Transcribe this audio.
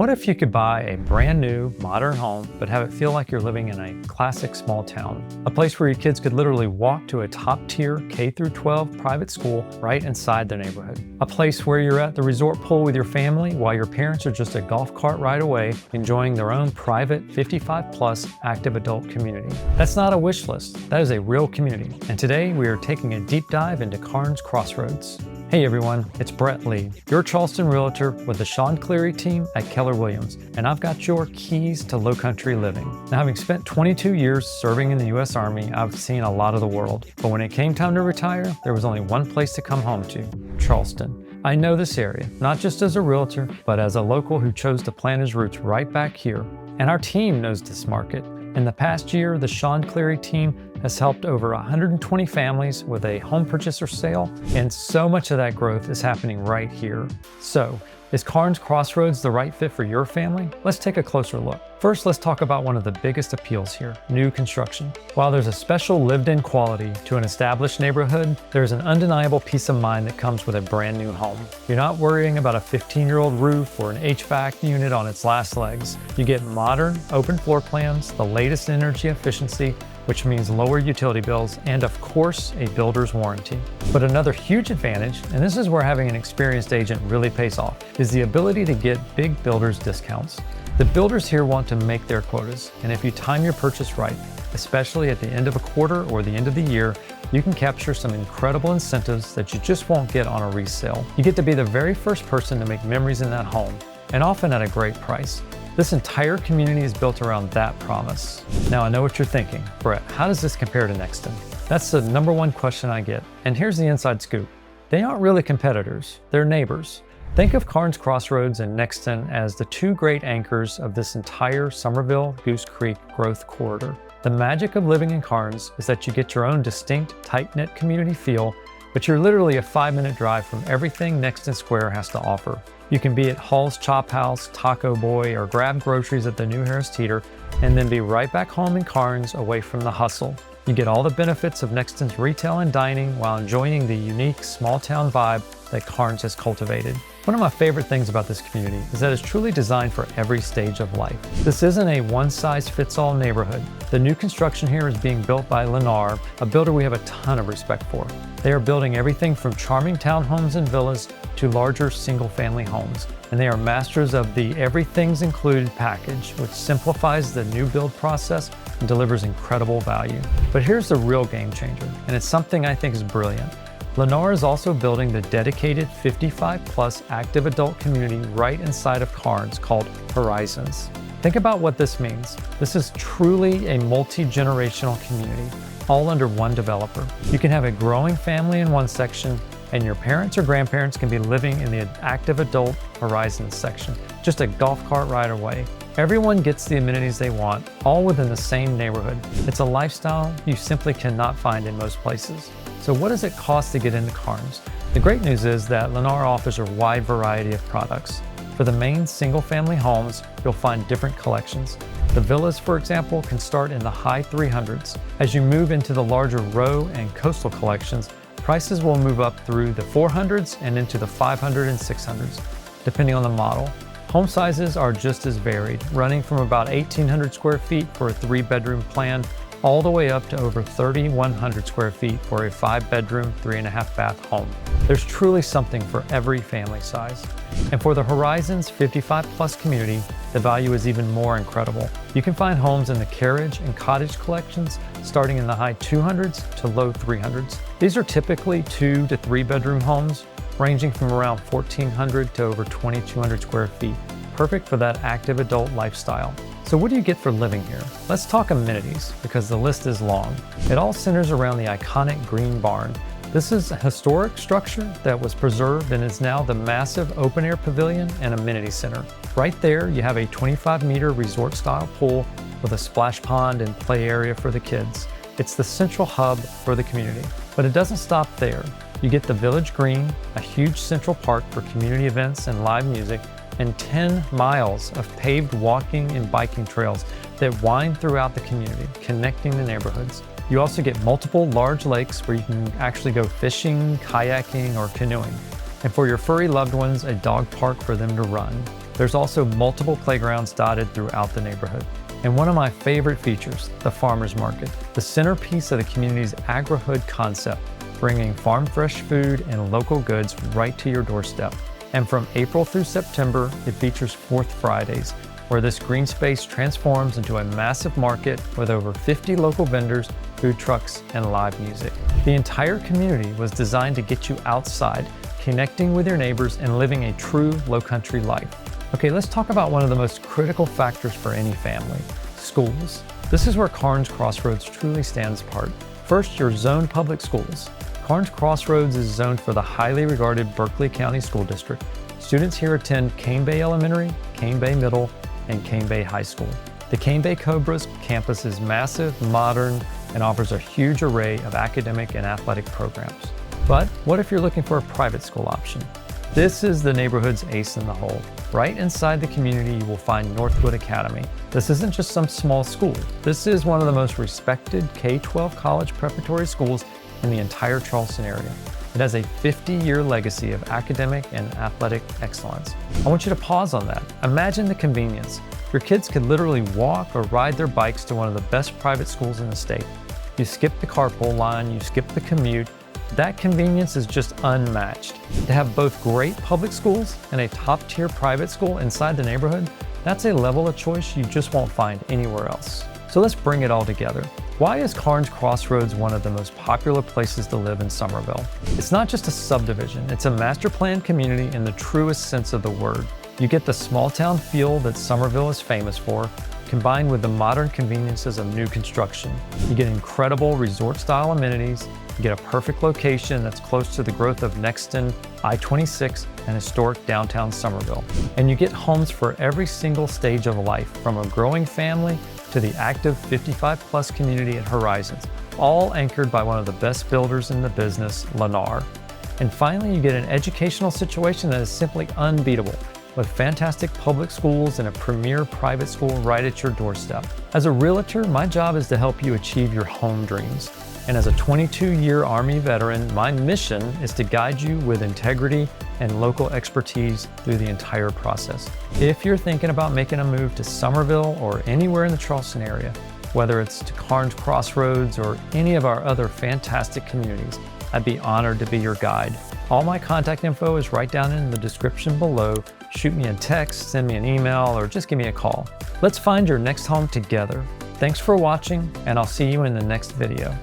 What if you could buy a brand new, modern home, but have it feel like you're living in a classic small town? A place where your kids could literally walk to a top-tier K-12 private school right inside their neighborhood. A place where you're at the resort pool with your family while your parents are just a golf cart ride away, enjoying their own private 55-plus active adult community. That's not a wish list, that is a real community. And today we are taking a deep dive into Carnes Crossroads. Hey everyone, it's Brett Lee, your Charleston Realtor with the Shawn Cleary team at Keller, and I've got your keys to low country living. Now, having spent 22 years serving in the U.S. Army, I've seen a lot of the world. But when it came time to retire, there was only one place to come home to, Charleston. I know this area, not just as a realtor, but as a local who chose to plant his roots right back here. And our team knows this market. In the past year, the Shawn Cleary team has helped over 120 families with a home purchase or sale, and so much of that growth is happening right here. So, is Carnes Crossroads the right fit for your family? Let's take a closer look. First, let's talk about one of the biggest appeals here, new construction. While there's a special lived-in quality to an established neighborhood, there's an undeniable peace of mind that comes with a brand new home. You're not worrying about a 15-year-old roof or an HVAC unit on its last legs. You get modern, open floor plans, the latest in energy efficiency, which means lower utility bills, and of course, a builder's warranty. But another huge advantage, and this is where having an experienced agent really pays off, is the ability to get big builders discounts. The builders here want to make their quotas, and if you time your purchase right, especially at the end of a quarter or the end of the year, you can capture some incredible incentives that you just won't get on a resale. You get to be the very first person to make memories in that home, and often at a great price. This entire community is built around that promise. Now I know what you're thinking, Brett, how does this compare to Nexton? That's the number one question I get, and here's the inside scoop. They aren't really competitors, they're neighbors. Think of Carnes Crossroads and Nexton as the two great anchors of this entire Summerville, Goose Creek growth corridor. The magic of living in Carnes is that you get your own distinct, tight-knit community feel, but you're literally a 5-minute drive from everything Nexton Square has to offer. You can be at Hall's Chop House, Taco Boy, or grab groceries at the New Harris Teeter, and then be right back home in Carnes away from the hustle. You get all the benefits of Nexton's retail and dining while enjoying the unique small-town vibe that Carnes has cultivated. One of my favorite things about this community is that it's truly designed for every stage of life. This isn't a one-size-fits-all neighborhood. The new construction here is being built by Lennar, a builder we have a ton of respect for. They are building everything from charming townhomes and villas to larger single-family homes. And they are masters of the everything's included package, which simplifies the new build process and delivers incredible value. But here's the real game changer, and it's something I think is brilliant. Lennar is also building the dedicated 55-plus active adult community right inside of Carnes called Horizons. Think about what this means. This is truly a multi-generational community, all under one developer. You can have a growing family in one section, and your parents or grandparents can be living in the active adult Horizons section, just a golf cart ride away. Everyone gets the amenities they want, all within the same neighborhood. It's a lifestyle you simply cannot find in most places. So what does it cost to get into Carnes? The great news is that Lennar offers a wide variety of products. For the main single-family homes, you'll find different collections. The villas, for example, can start in the high 300s. As you move into the larger row and coastal collections, prices will move up through the 400s and into the 500s and 600s, depending on the model. Home sizes are just as varied, running from about 1,800 square feet for a 3-bedroom plan, all the way up to over 3,100 square feet for a 5-bedroom, 3.5-bath home. There's truly something for every family size. And for the Horizons 55-plus community, the value is even more incredible. You can find homes in the carriage and cottage collections starting in the high 200s to low 300s. These are typically 2 to 3-bedroom homes, ranging from around 1,400 to over 2,200 square feet, perfect for that active adult lifestyle. So what do you get for living here? Let's talk amenities, because the list is long. It all centers around the iconic green barn. This is a historic structure that was preserved and is now the massive open-air pavilion and amenity center. Right there, you have a 25-meter resort-style pool with a splash pond and play area for the kids. It's the central hub for the community. But it doesn't stop there. You get the Village Green, a huge central park for community events and live music, and 10 miles of paved walking and biking trails that wind throughout the community, connecting the neighborhoods. You also get multiple large lakes where you can actually go fishing, kayaking, or canoeing. And for your furry loved ones, a dog park for them to run. There's also multiple playgrounds dotted throughout the neighborhood. And one of my favorite features, the farmers market, the centerpiece of the community's agri-hood concept, bringing farm fresh food and local goods right to your doorstep. And from April through September, it features Fourth Fridays, where this green space transforms into a massive market with over 50 local vendors, food trucks, and live music. The entire community was designed to get you outside, connecting with your neighbors and living a true low-country life. Okay, let's talk about one of the most critical factors for any family, schools. This is where Carnes Crossroads truly stands apart. First, your zoned public schools. Carnes Crossroads is zoned for the highly regarded Berkeley County School District. Students here attend Cane Bay Elementary, Cane Bay Middle, and Cane Bay High School. The Cane Bay Cobra's campus is massive, modern, and offers a huge array of academic and athletic programs. But what if you're looking for a private school option? This is the neighborhood's ace in the hole. Right inside the community, you will find Northwood Academy. This isn't just some small school. This is one of the most respected K-12 college preparatory schools in the entire Charleston area. It has a 50-year legacy of academic and athletic excellence. I want you to pause on that. Imagine the convenience. Your kids could literally walk or ride their bikes to one of the best private schools in the state. You skip the carpool line, you skip the commute. That convenience is just unmatched. To have both great public schools and a top-tier private school inside the neighborhood, that's a level of choice you just won't find anywhere else. So let's bring it all together. Why is Carnes Crossroads one of the most popular places to live in Summerville? It's not just a subdivision, it's a master planned community in the truest sense of the word. You get the small town feel that Summerville is famous for, combined with the modern conveniences of new construction. You get incredible resort-style amenities, you get a perfect location that's close to the growth of Nexton, I-26, and historic downtown Summerville. And you get homes for every single stage of life, from a growing family to the active 55-plus community at Horizons, all anchored by one of the best builders in the business, Lennar. And finally, you get an educational situation that is simply unbeatable, with fantastic public schools and a premier private school right at your doorstep. As a realtor, my job is to help you achieve your home dreams. And as a 22-year Army veteran, my mission is to guide you with integrity and local expertise through the entire process. If you're thinking about making a move to Summerville or anywhere in the Charleston area, whether it's to Carnes Crossroads or any of our other fantastic communities, I'd be honored to be your guide. All my contact info is right down in the description below. Shoot me a text, send me an email, or just give me a call. Let's find your next home together. Thanks for watching, and I'll see you in the next video.